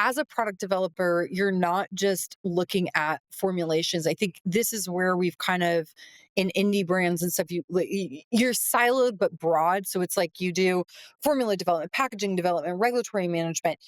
as a product developer, you're not just looking at formulations. I think this is where we've kind of in indie brands and stuff, you're siloed but broad. So it's like you do formula development, packaging development, regulatory management,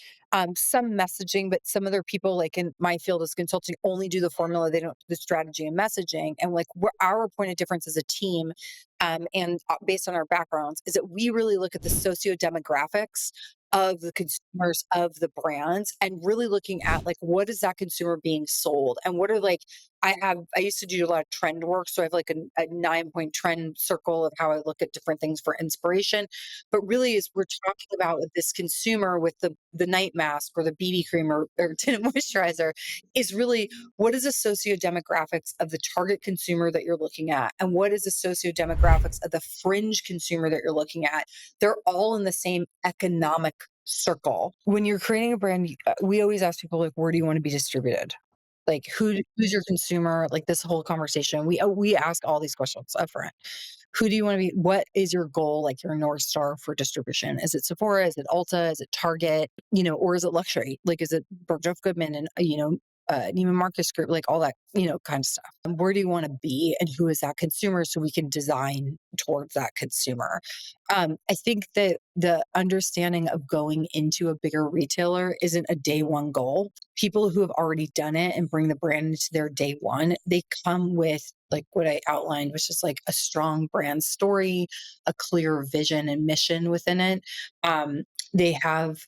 some messaging, but some other people, like in my field as consulting, only do the formula. They don't do the strategy and messaging. And like our point of difference as a team, and based on our backgrounds, is that we really look at the socio-demographics of the consumers of the brands and really looking at like what is that consumer being sold and what are like I used to do a lot of trend work, so I have like a 9 point trend circle of how I look at different things for inspiration. But really, is we're talking about with this consumer with the night mask or the BB cream or tinted moisturizer, is really what is the socio demographics of the target consumer that you're looking at, and what is the socio demographics of the fringe consumer that you're looking at. They're all in the same economic circle. When you're creating a brand, we always ask people like, where do you want to be distributed? Like who's your consumer? Like this whole conversation, we ask all these questions up front. Who do you want to be? What is your goal? Like your North Star for distribution? Is it Sephora? Is it Ulta? Is it Target? Or is it luxury? Like is it Bergdorf Goodman and Neiman Marcus Group? Like all that kind of stuff. And where do you want to be? And who is that consumer? So we can design towards that consumer. I think that the understanding of going into a bigger retailer isn't a day one goal. People who have already done it and bring the brand into their day one, they come with like what I outlined, which is like a strong brand story, a clear vision and mission within it. They have,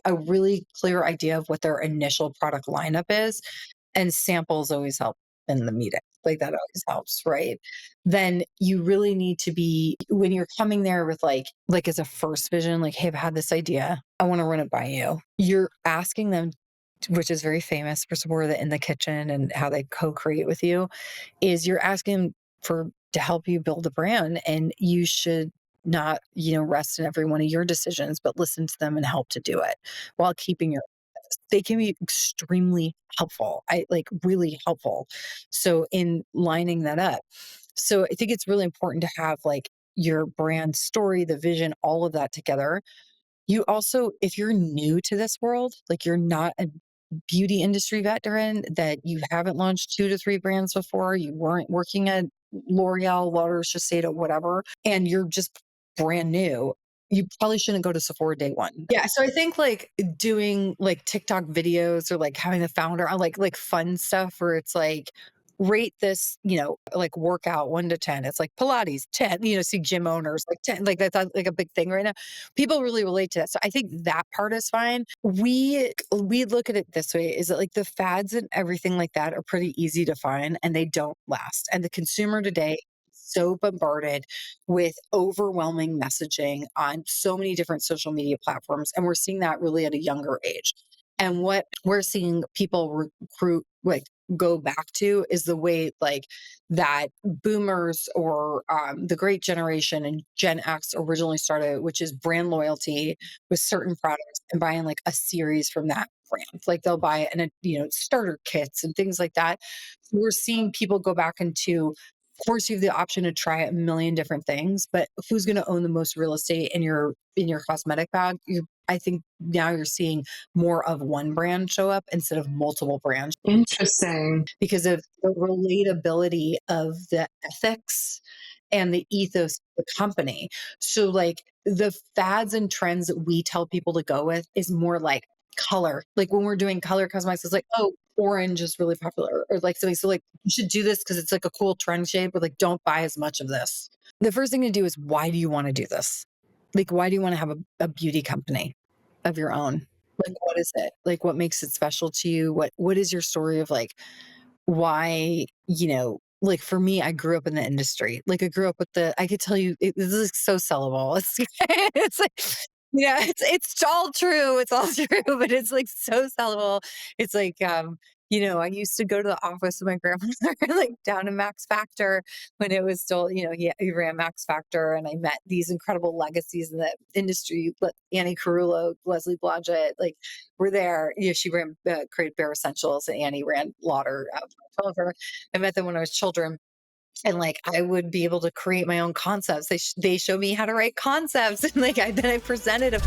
a really clear idea of what their initial product lineup is, and samples always help in the meeting. Like that always helps, right? Then you really need to be when you're coming there with like as a first vision, like, hey, I've had this idea. I want to run it by you. You're asking them, which is very famous for Sephora in the kitchen and how they co-create with you, is you're asking for to help you build a brand, and you should not, rest in every one of your decisions, but listen to them and help to do it while keeping your they can be extremely helpful. I like really helpful. So in lining that up. So I think it's really important to have like your brand story, the vision, all of that together. You also, if you're new to this world, like you're not a beauty industry veteran, that you haven't launched 2 to 3 brands before, you weren't working at L'Oreal, Waters, Shiseido, whatever, and you're just brand new, you probably shouldn't go to Sephora day one. Yeah. So I think like doing like TikTok videos or like having the founder on like fun stuff where it's like, rate this, like workout 1 to 10. It's like Pilates 10, see gym owners like 10, like that's like a big thing right now. People really relate to that. So I think that part is fine. We look at it this way, is that like the fads and everything like that are pretty easy to find and they don't last. And the consumer today is so bombarded with overwhelming messaging on so many different social media platforms. And we're seeing that really at a younger age. And what we're seeing people recruit, like go back to, is the way like that boomers or the great generation and Gen X originally started, which is brand loyalty with certain products and buying like a series from that brand. Like they'll buy it and starter kits and things like that. So we're seeing people go back into, of course, you have the option to try a million different things, but who's going to own the most real estate in your cosmetic bag? I think now you're seeing more of one brand show up instead of multiple brands Interesting. because of the relatability of the ethics and the ethos of the company. So like the fads and trends that we tell people to go with is more like color. Like when we're doing color cosmetics, it's like, oh, orange is really popular or like something. So like you should do this because it's like a cool trend shape, but like don't buy as much of this. The first thing to do is, why do you want to do this? Like, why do you want to have a beauty company of your own? Like, what is it? Like, what makes it special to you? What is your story of like why, like for me, I grew up in the industry. Like I grew up with I could tell you, this is so sellable. It's, it's like, yeah, it's all true. It's all true, but it's like so sellable. It's like, I used to go to the office with my grandmother, like down in Max Factor when it was still, he ran Max Factor, and I met these incredible legacies in the industry. Annie Carullo, Leslie Blodgett, like were there. She ran created Bare Essentials, and Annie ran Lauder. I met them when I was children. And like I would be able to create my own concepts. They show me how to write concepts, and like then I presented them.